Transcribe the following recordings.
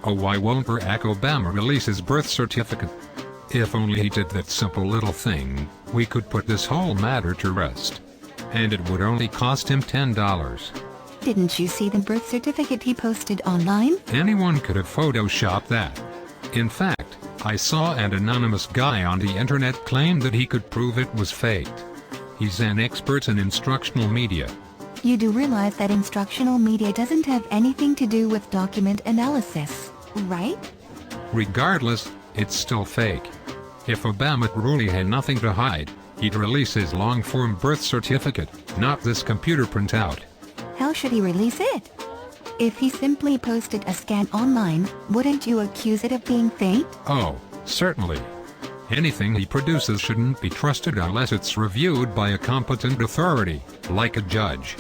Oh, why won't Barack Obama release his birth certificate? If only he did that simple little thing, we could put this whole matter to rest. And it would only cost him $10. Didn't you see the birth certificate he posted online? Anyone could have photoshopped that. In fact, I saw an anonymous guy on the internet claim that he could prove it was faked. He's an expert in instructional media. You do realize that instructional media doesn't have anything to do with document analysis, right? Regardless, it's still fake. If Obama truly had nothing to hide, he'd release his long-form birth certificate, not this computer printout. How should he release it? If he simply posted a scan online, wouldn't you accuse it of being faked? Oh, certainly. Anything he produces shouldn't be trusted unless it's reviewed by a competent authority, like a judge.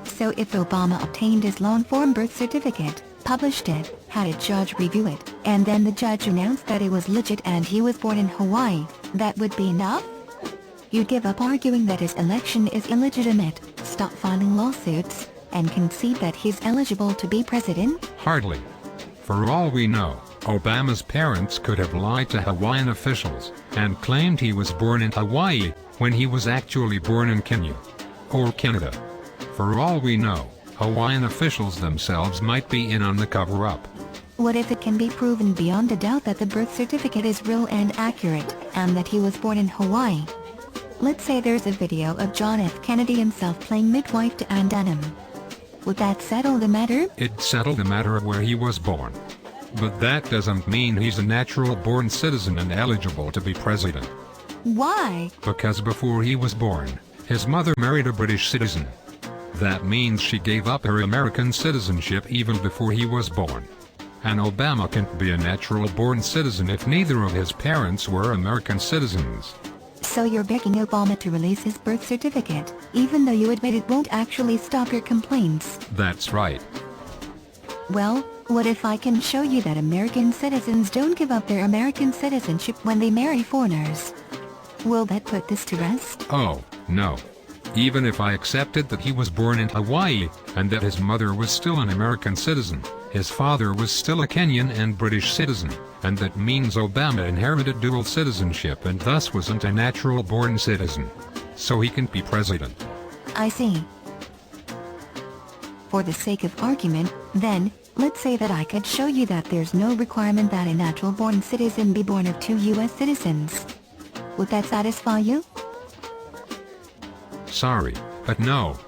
So if Obama obtained his long-form birth certificate, published it, had a judge review it, and then the judge announced that it was legit and he was born in Hawaii, that would be enough? You'd give up arguing that his election is illegitimate, stop filing lawsuits, and concede that he's eligible to be president? Hardly. For all we know, Obama's parents could have lied to Hawaiian officials and claimed he was born in Hawaii when he was actually born in Kenya or Canada. For all we know, Hawaiian officials themselves might be in on the cover-up. What if it can be proven beyond a doubt that the birth certificate is real and accurate, and that he was born in Hawaii? Let's say there's a video of John F. Kennedy himself playing midwife to Ann Dunham. Would that settle the matter? It'd settle the matter of where he was born. But that doesn't mean he's a natural-born citizen and eligible to be president. Why? Because before he was born, his mother married a British citizen. That means she gave up her American citizenship even before he was born. And Obama can't be a natural-born citizen if neither of his parents were American citizens. So you're begging Obama to release his birth certificate, even though you admit it won't actually stop your complaints? That's right. Well, what if I can show you that American citizens don't give up their American citizenship when they marry foreigners? Will that put this to rest? Oh, no. Even if I accepted that he was born in Hawaii, and that his mother was still an American citizen, his father was still a Kenyan and British citizen, and that means Obama inherited dual citizenship and thus wasn't a natural-born citizen. So he can be president. I see. For the sake of argument, then, let's say that I could show you that there's no requirement that a natural-born citizen be born of two U.S. citizens. Would that satisfy you? Sorry, but no.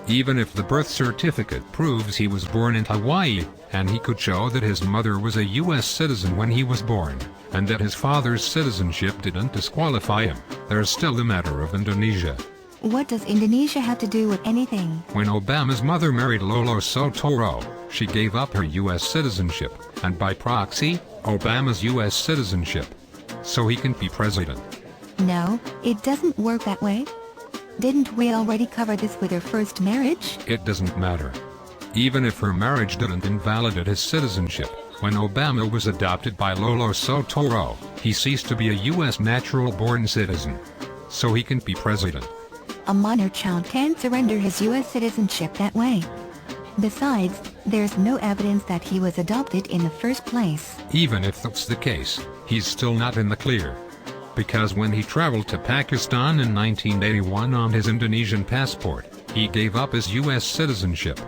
Even if the birth certificate proves he was born in Hawaii, and he could show that his mother was a U.S. citizen when he was born, and that his father's citizenship didn't disqualify him, there's still the matter of Indonesia. What does Indonesia have to do with anything? When Obama's mother married Lolo Sotoro, she gave up her U.S. citizenship, and by proxy, Obama's U.S. citizenship. So he can be president. No, it doesn't work that way. Didn't we already cover this with her first marriage? It doesn't matter. Even if her marriage didn't invalidate his citizenship, when Obama was adopted by Lolo Sotoro, he ceased to be a U.S. natural-born citizen. So he can be president. A minor child can't surrender his U.S. citizenship that way. Besides, there's no evidence that he was adopted in the first place. Even if that's the case, he's still not in the clear. Because when he traveled to Pakistan in 1981 on his Indonesian passport, he gave up his U.S. citizenship.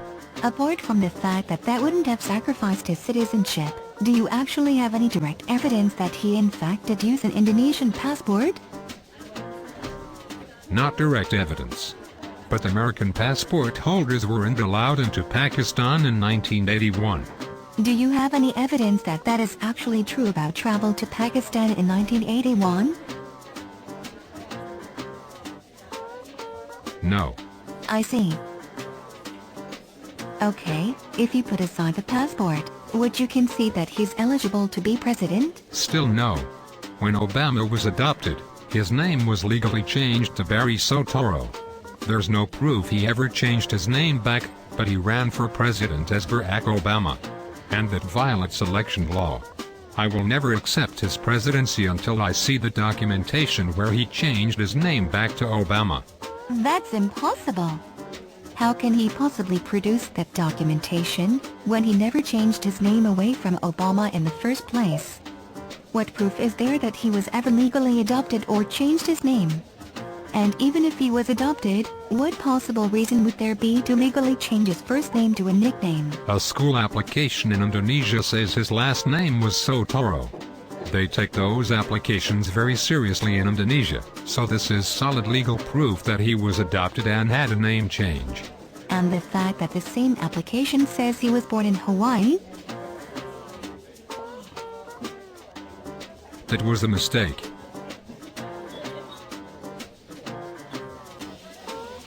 Apart from the fact that that wouldn't have sacrificed his citizenship, do you actually have any direct evidence that he in fact did use an Indonesian passport? Not direct evidence. But American passport holders weren't allowed into Pakistan in 1981. Do you have any evidence that that is actually true about travel to Pakistan in 1981? No. I see. Okay, if you put aside the passport, would you concede that he's eligible to be president? Still no. When Obama was adopted, his name was legally changed to Barry Sotoro. There's no proof he ever changed his name back, but he ran for president as Barack Obama. And that violates election law. I will never accept his presidency until I see the documentation where he changed his name back to Obama. That's impossible. How can he possibly produce that documentation, when he never changed his name away from Obama in the first place? What proof is there that he was ever legally adopted or changed his name? And even if he was adopted, what possible reason would there be to legally change his first name to a nickname? A school application in Indonesia says his last name was Sotoro. They take those applications very seriously in Indonesia, so this is solid legal proof that he was adopted and had a name change. And the fact that the same application says he was born in Hawaii? That was a mistake.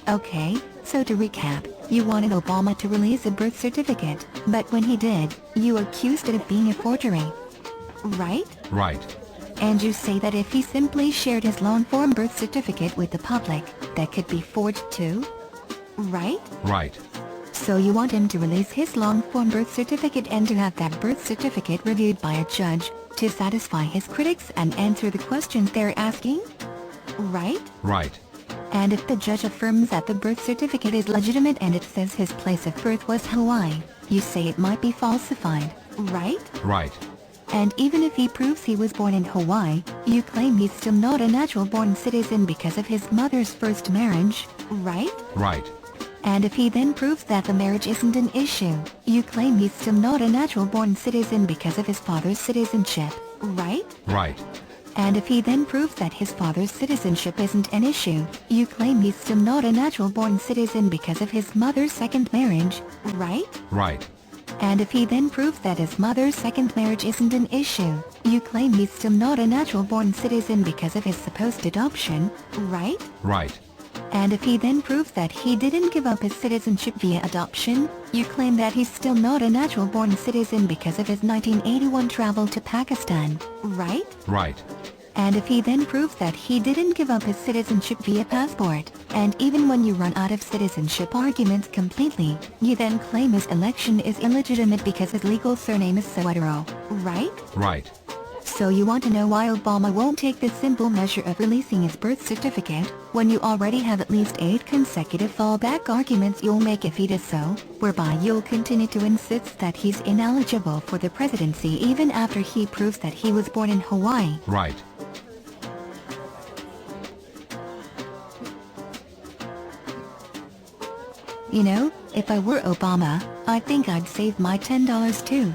Okay, so to recap, you wanted Obama to release a birth certificate, but when he did, you accused it of being a forgery. Right? Right. And you say that if he simply shared his long-form birth certificate with the public, that could be forged too? Right? Right. So you want him to release his long-form birth certificate and to have that birth certificate reviewed by a judge, to satisfy his critics and answer the questions they're asking? Right? Right. And if the judge affirms that the birth certificate is legitimate and it says his place of birth was Hawaii, you say it might be falsified, right? Right. And even if he proves he was born in Hawaii, you claim he's still not a natural-born citizen because of his mother's first marriage, right? Right. And if he then proves that the marriage isn't an issue, you claim he's still not a natural-born citizen because of his father's citizenship, right? Right. And if he then proves that his father's citizenship isn't an issue, you claim he's still not a natural-born citizen because of his mother's second marriage, right? Right. And if he then proves that his mother's second marriage isn't an issue, you claim he's still not a natural-born citizen because of his supposed adoption, right? Right. And if he then proves that he didn't give up his citizenship via adoption, you claim that he's still not a natural-born citizen because of his 1981 travel to Pakistan, right? Right. And if he then proves that he didn't give up his citizenship via passport, and even when you run out of citizenship arguments completely, you then claim his election is illegitimate because his legal surname is Sotoro, right? Right. So you want to know why Obama won't take the simple measure of releasing his birth certificate, when you already have at least 8 consecutive fallback arguments you'll make if he does so, whereby you'll continue to insist that he's ineligible for the presidency even after he proves that he was born in Hawaii. Right. You know, if I were Obama, I think I'd save my $10 too.